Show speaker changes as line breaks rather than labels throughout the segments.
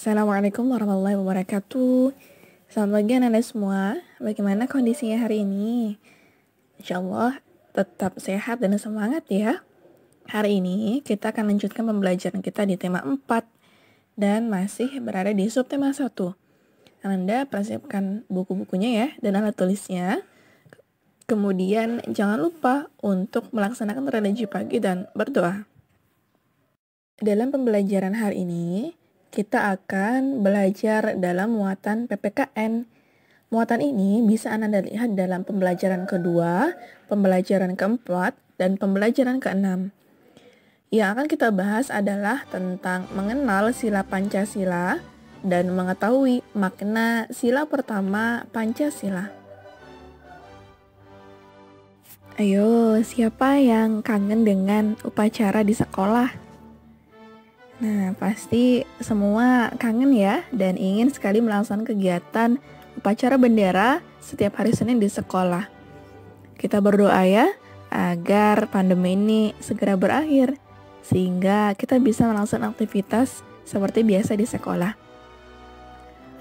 Assalamualaikum warahmatullahi wabarakatuh. Selamat pagi anak-anak semua. Bagaimana kondisinya hari ini? Insya Allah tetap sehat dan semangat ya. Hari ini kita akan lanjutkan pembelajaran kita di tema 4 dan masih berada di subtema 1. Anda persiapkan buku-bukunya ya dan alat tulisnya. Kemudian jangan lupa untuk melaksanakan religi pagi dan berdoa. Dalam pembelajaran hari ini kita akan belajar dalam muatan PPKN. Muatan ini bisa Anda lihat dalam pembelajaran kedua, pembelajaran keempat, dan pembelajaran keenam. Yang akan kita bahas adalah tentang mengenal sila Pancasila dan mengetahui makna sila pertama Pancasila. Ayo, siapa yang kangen dengan upacara di sekolah? Nah, pasti semua kangen ya dan ingin sekali melaksanakan kegiatan upacara bendera setiap hari Senin di sekolah. Kita berdoa ya agar pandemi ini segera berakhir sehingga kita bisa melaksanakan aktivitas seperti biasa di sekolah.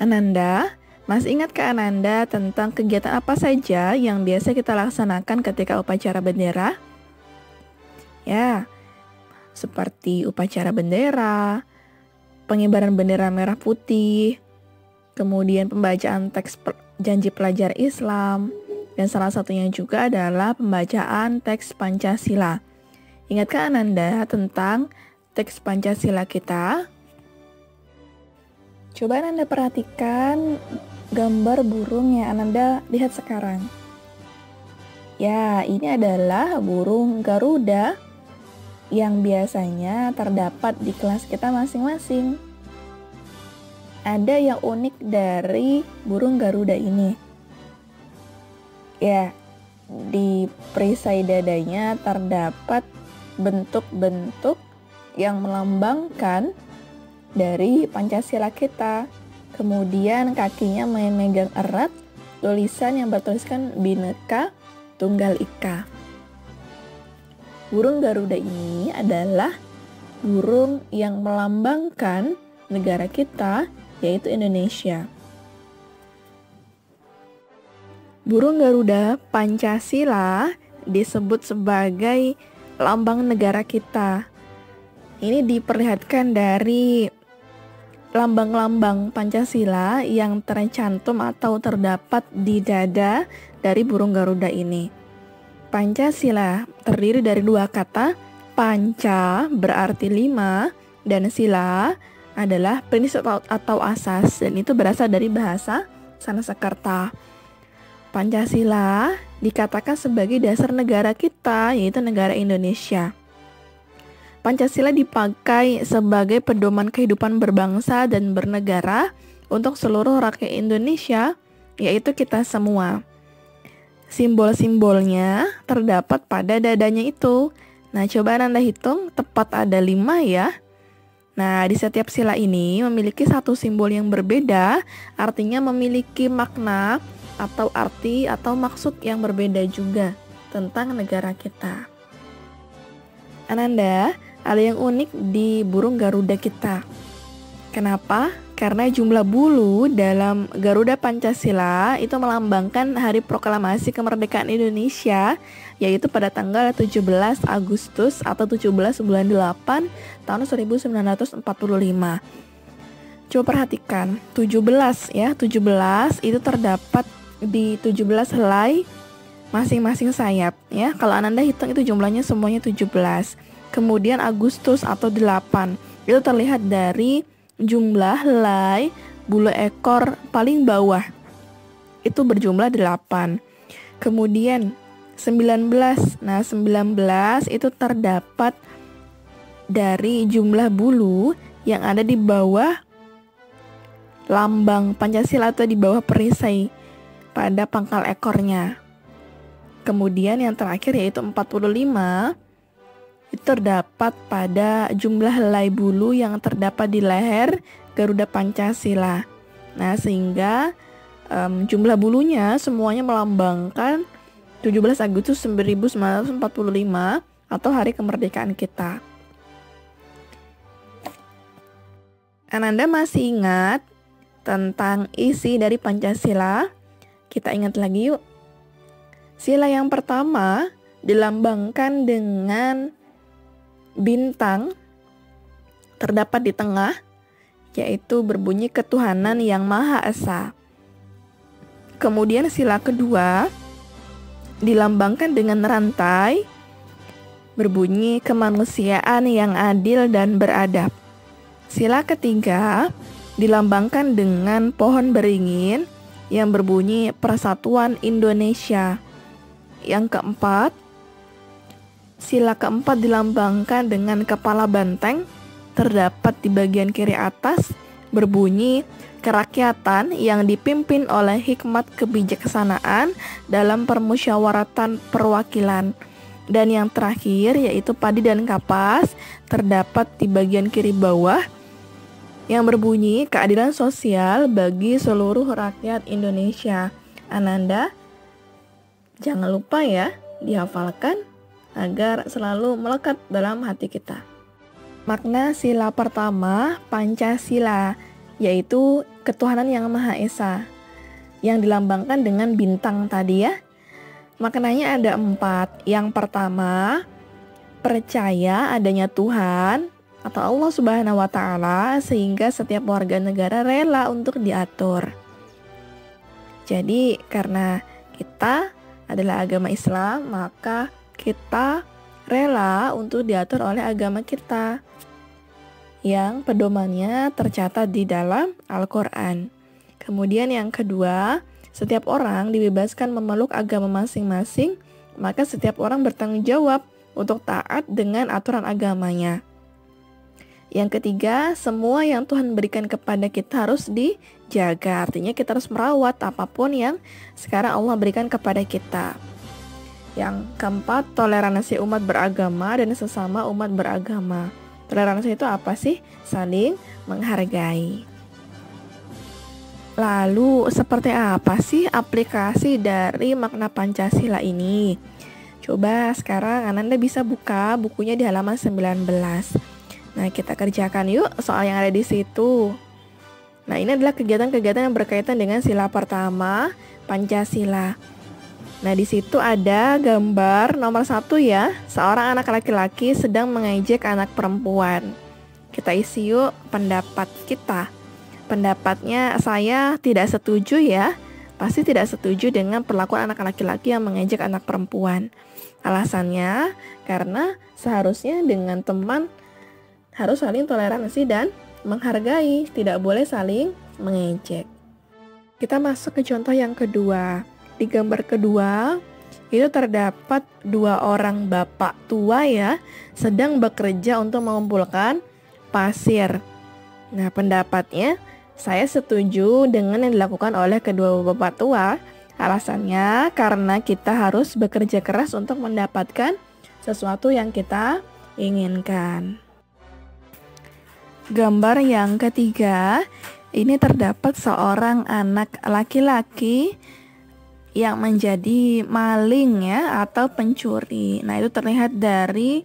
Ananda, masih ingatkah Ananda tentang kegiatan apa saja yang biasa kita laksanakan ketika upacara bendera? Ya, seperti upacara bendera, pengibaran bendera merah putih, kemudian pembacaan teks janji pelajar Islam, dan salah satunya juga adalah pembacaan teks Pancasila. Ingatkah Ananda tentang teks Pancasila kita? Coba Ananda perhatikan gambar burung yang Ananda lihat sekarang. Ya, ini adalah burung Garuda yang biasanya terdapat di kelas kita masing-masing. Ada yang unik dari burung Garuda ini. Ya, di perisai dadanya terdapat bentuk-bentuk yang melambangkan dari Pancasila kita. Kemudian kakinya memegang erat tulisan yang bertuliskan Bhinneka Tunggal Ika. Burung Garuda ini adalah burung yang melambangkan negara kita, yaitu Indonesia. Burung Garuda Pancasila disebut sebagai lambang negara kita. Ini diperlihatkan dari lambang-lambang Pancasila yang tercantum atau terdapat di dada dari burung Garuda ini. Pancasila terdiri dari dua kata, panca berarti 5 dan sila adalah prinsip atau asas, dan itu berasal dari bahasa Sanskerta. Pancasila dikatakan sebagai dasar negara kita, yaitu negara Indonesia. Pancasila dipakai sebagai pedoman kehidupan berbangsa dan bernegara untuk seluruh rakyat Indonesia, yaitu kita semua. Simbol-simbolnya terdapat pada dadanya itu. Nah, coba Anda hitung, tepat ada 5 ya. Nah, di setiap sila ini memiliki satu simbol yang berbeda, artinya memiliki makna atau arti atau maksud yang berbeda juga tentang negara kita. Ananda, ada yang unik di burung Garuda kita. Kenapa? Karena jumlah bulu dalam Garuda Pancasila itu melambangkan hari proklamasi kemerdekaan Indonesia, yaitu pada tanggal 17 Agustus atau 17 bulan 8 tahun 1945. Coba perhatikan, 17 ya, 17 itu terdapat di 17 helai masing-masing sayap ya. Kalau Ananda hitung itu jumlahnya semuanya 17. Kemudian Agustus atau 8 itu terlihat dari jumlah helai bulu ekor paling bawah itu berjumlah 8. Kemudian 19. Nah, 19 itu terdapat dari jumlah bulu yang ada di bawah lambang Pancasila atau di bawah perisai pada pangkal ekornya. Kemudian yang terakhir yaitu 45 itu terdapat pada jumlah helai bulu yang terdapat di leher Garuda Pancasila. Nah, sehingga jumlah bulunya semuanya melambangkan 17 Agustus 1945 atau hari kemerdekaan kita. Ananda masih ingat tentang isi dari Pancasila? Kita ingat lagi yuk. Sila yang pertama dilambangkan dengan bintang terdapat di tengah, yaitu berbunyi ketuhanan yang Maha Esa. Kemudian sila kedua dilambangkan dengan rantai, berbunyi kemanusiaan yang adil dan beradab. Sila ketiga dilambangkan dengan pohon beringin yang berbunyi Persatuan Indonesia. Yang keempat, sila keempat dilambangkan dengan kepala banteng terdapat di bagian kiri atas, berbunyi kerakyatan yang dipimpin oleh hikmat kebijaksanaan dalam permusyawaratan perwakilan. Dan yang terakhir yaitu padi dan kapas terdapat di bagian kiri bawah yang berbunyi keadilan sosial bagi seluruh rakyat Indonesia. Ananda, jangan lupa ya dihafalkan agar selalu melekat dalam hati kita. Makna sila pertama Pancasila, yaitu ketuhanan yang Maha Esa, yang dilambangkan dengan bintang tadi ya. Maknanya ada 4. Yang pertama, percaya adanya Tuhan atau Allah Subhanahu wa Ta'ala, sehingga setiap warga negara rela untuk diatur. Jadi karena kita adalah agama Islam, maka kita rela untuk diatur oleh agama kita yang pedomannya tercatat di dalam Al-Quran. Kemudian yang kedua, setiap orang dibebaskan memeluk agama masing-masing, maka setiap orang bertanggung jawab untuk taat dengan aturan agamanya. Yang ketiga, semua yang Tuhan berikan kepada kita harus dijaga. Artinya kita harus merawat apapun yang sekarang Allah berikan kepada kita. Yang keempat, toleransi umat beragama dan sesama umat beragama. Toleransi itu apa sih? Saling menghargai. Lalu, seperti apa sih aplikasi dari makna Pancasila ini? Coba sekarang Ananda bisa buka bukunya di halaman 19. Nah, kita kerjakan yuk soal yang ada di situ. Nah, ini adalah kegiatan-kegiatan yang berkaitan dengan sila pertama, Pancasila. Nah, di situ ada gambar nomor 1 ya, seorang anak laki-laki sedang mengejek anak perempuan. Kita isi yuk pendapat kita. Pendapatnya saya tidak setuju ya, pasti tidak setuju dengan perlakuan anak laki-laki yang mengejek anak perempuan. Alasannya karena seharusnya dengan teman harus saling toleransi dan menghargai, tidak boleh saling mengejek. Kita masuk ke contoh yang kedua. Di gambar kedua, itu terdapat 2 orang bapak tua ya, sedang bekerja untuk mengumpulkan pasir. Nah, pendapatnya, saya setuju dengan yang dilakukan oleh kedua bapak tua. Alasannya karena kita harus bekerja keras untuk mendapatkan sesuatu yang kita inginkan. Gambar yang ketiga, ini terdapat seorang anak laki-laki yang menjadi maling ya atau pencuri. Nah, itu terlihat dari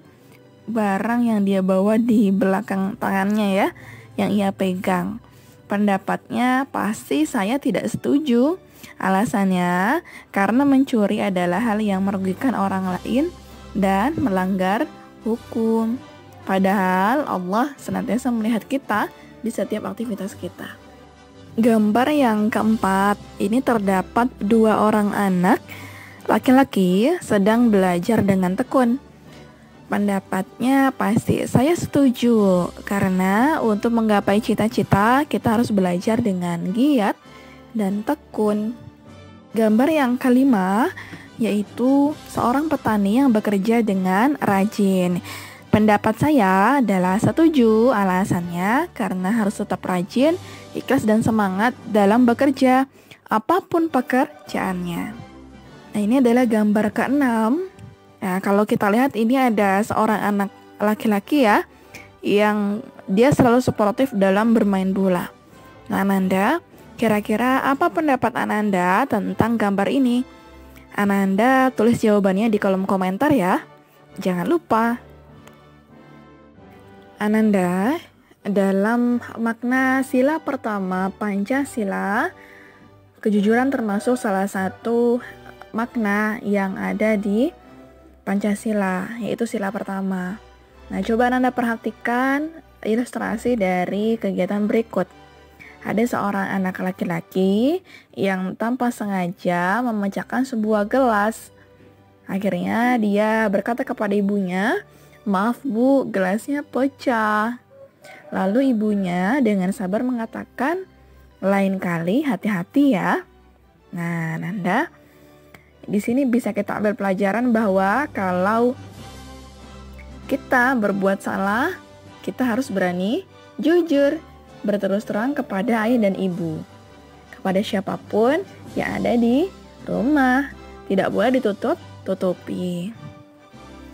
barang yang dia bawa di belakang tangannya ya, yang ia pegang. Pendapatnya pasti saya tidak setuju. Alasannya karena mencuri adalah hal yang merugikan orang lain dan melanggar hukum. Padahal Allah senantiasa melihat kita di setiap aktivitas kita. Gambar yang keempat, ini terdapat 2 orang anak laki-laki sedang belajar dengan tekun. Pendapatnya pasti saya setuju, karena untuk menggapai cita-cita kita harus belajar dengan giat dan tekun. Gambar yang kelima, yaitu seorang petani yang bekerja dengan rajin. Pendapat saya adalah setuju, alasannya karena harus tetap rajin, ikhlas dan semangat dalam bekerja, apapun pekerjaannya. Nah, ini adalah gambar ke-6. Nah, kalau kita lihat ini ada seorang anak laki-laki ya, yang dia selalu sportif dalam bermain bola. Nah, Ananda, kira-kira apa pendapat Ananda tentang gambar ini? Ananda tulis jawabannya di kolom komentar ya. Jangan lupa. Ananda, Dalam makna sila pertama Pancasila, kejujuran termasuk salah satu makna yang ada di Pancasila, yaitu sila pertama. Nah, coba Anda perhatikan ilustrasi dari kegiatan berikut. Ada seorang anak laki-laki yang tanpa sengaja memecahkan sebuah gelas. Akhirnya dia berkata kepada ibunya, "Maaf Bu, gelasnya pecah." Lalu ibunya dengan sabar mengatakan, "Lain kali hati-hati ya." Nah, Nanda, di sini bisa kita ambil pelajaran bahwa kalau kita berbuat salah, kita harus berani jujur, berterus terang kepada ayah dan ibu, kepada siapapun yang ada di rumah. Tidak boleh ditutup-tutupi.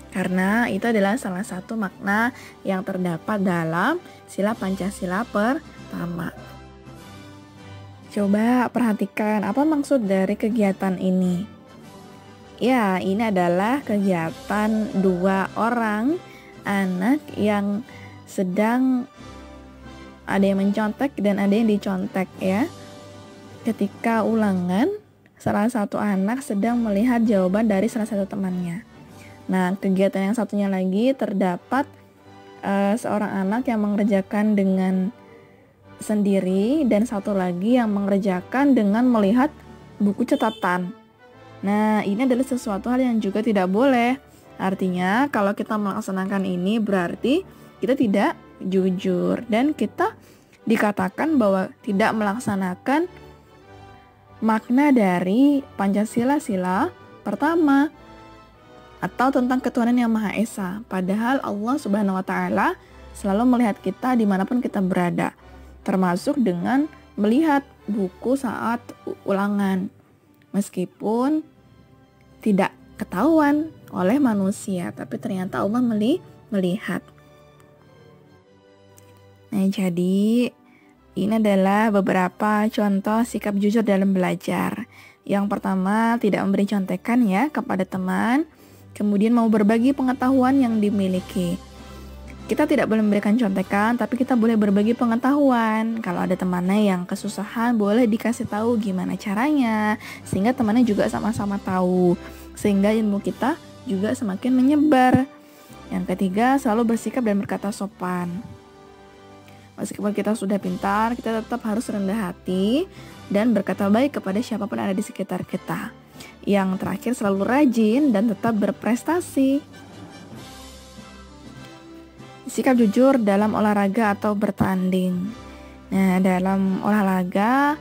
Karena itu adalah salah satu makna yang terdapat dalam sila Pancasila pertama. Coba perhatikan apa maksud dari kegiatan ini. Ya, ini adalah kegiatan dua orang anak yang sedang ada yang mencontek dan ada yang dicontek ya. Ketika ulangan, salah satu anak sedang melihat jawaban dari salah satu temannya. Nah, kegiatan yang satunya lagi terdapat seorang anak yang mengerjakan dengan sendiri dan satu lagi yang mengerjakan dengan melihat buku catatan. Nah, ini adalah sesuatu hal yang juga tidak boleh. Artinya, kalau kita melaksanakan ini berarti kita tidak jujur dan kita dikatakan bahwa tidak melaksanakan makna dari Pancasila sila pertama atau tentang ketuhanan yang Maha Esa. Padahal Allah Subhanahu wa Ta'ala selalu melihat kita dimanapun kita berada, termasuk dengan melihat buku saat ulangan, meskipun tidak ketahuan oleh manusia, tapi ternyata Allah melihat. Nah, jadi ini adalah beberapa contoh sikap jujur dalam belajar. Yang pertama, tidak memberi contekan ya kepada teman. Kemudian mau berbagi pengetahuan yang dimiliki. Kita tidak boleh memberikan contekan, tapi kita boleh berbagi pengetahuan. Kalau ada temannya yang kesusahan, boleh dikasih tahu gimana caranya, sehingga temannya juga sama-sama tahu, sehingga ilmu kita juga semakin menyebar. Yang ketiga, selalu bersikap dan berkata sopan. Meskipun kita sudah pintar, kita tetap harus rendah hati dan berkata baik kepada siapapun yang ada di sekitar kita. Yang terakhir, selalu rajin dan tetap berprestasi. Sikap jujur dalam olahraga atau bertanding. Nah, dalam olahraga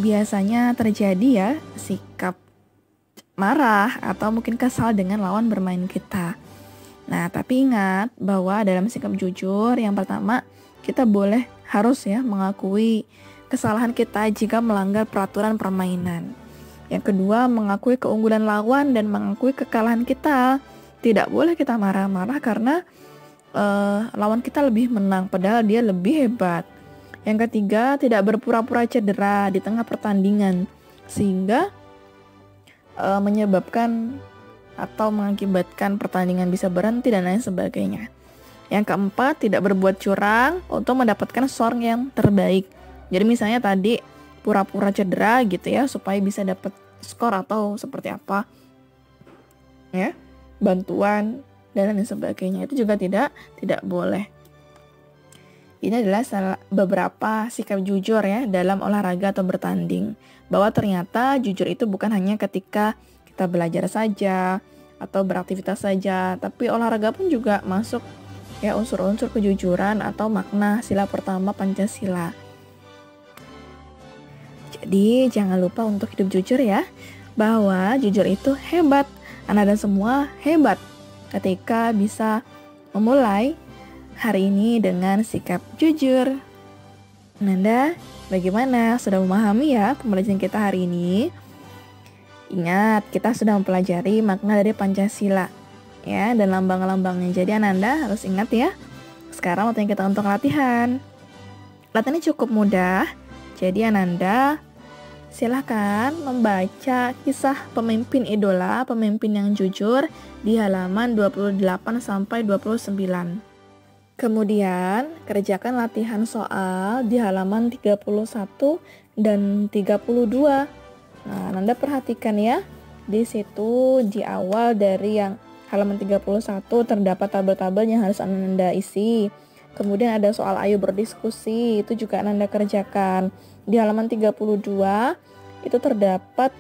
biasanya terjadi ya sikap marah atau mungkin kesal dengan lawan bermain kita. Nah, tapi ingat bahwa dalam sikap jujur yang pertama, kita harus mengakui kesalahan kita jika melanggar peraturan permainan. Yang kedua, mengakui keunggulan lawan dan mengakui kekalahan kita. Tidak boleh kita marah-marah karena lawan kita lebih menang padahal dia lebih hebat. Yang ketiga, tidak berpura-pura cedera di tengah pertandingan sehingga menyebabkan atau mengakibatkan pertandingan bisa berhenti dan lain sebagainya. Yang keempat, tidak berbuat curang untuk mendapatkan skor yang terbaik. Jadi misalnya tadi pura-pura cedera gitu ya supaya bisa dapat skor atau seperti apa ya, bantuan dan lain sebagainya, itu juga tidak boleh. Ini adalah beberapa sikap jujur ya dalam olahraga atau bertanding, bahwa ternyata jujur itu bukan hanya ketika kita belajar saja atau beraktivitas saja, tapi olahraga pun juga masuk ya unsur-unsur kejujuran atau makna sila pertama Pancasila. Jadi jangan lupa untuk hidup jujur ya, bahwa jujur itu hebat. Anda semua hebat ketika bisa memulai hari ini dengan sikap jujur. Nanda, bagaimana? Sudah memahami ya pembelajaran kita hari ini? Ingat, kita sudah mempelajari makna dari Pancasila ya, dan lambang-lambangnya. Jadi Ananda harus ingat ya. Sekarang waktunya kita untuk latihan. Latihan ini cukup mudah. Jadi Ananda silahkan membaca kisah pemimpin idola, pemimpin yang jujur di halaman 28 sampai 29. Kemudian, kerjakan latihan soal di halaman 31 dan 32. Nah, Nanda perhatikan ya. Di situ di awal dari yang halaman 31 terdapat tabel-tabel yang harus Nanda isi. Kemudian ada soal ayo berdiskusi, itu juga Nanda kerjakan. Di halaman 32 itu terdapat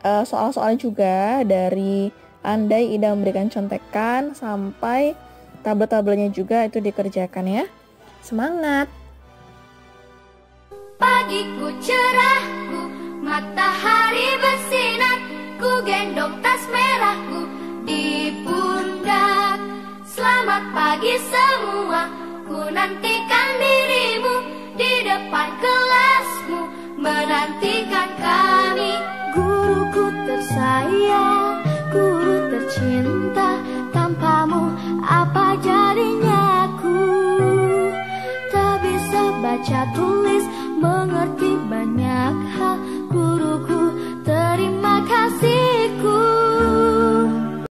soal-soal juga dari andai Ida memberikan contekan sampai tabel-tabelnya juga itu dikerjakan ya. Semangat!
Pagiku cerahku, matahari bersinar, ku gendong tas merahku di pundak. Selamat pagi semua, ku nantikan dirimu di depan kelasmu, menantikan kami. Guruku tersayang, guru tercinta, tanpamu apa jadinya aku? Tak bisa baca tulis, mengerti banyak hal,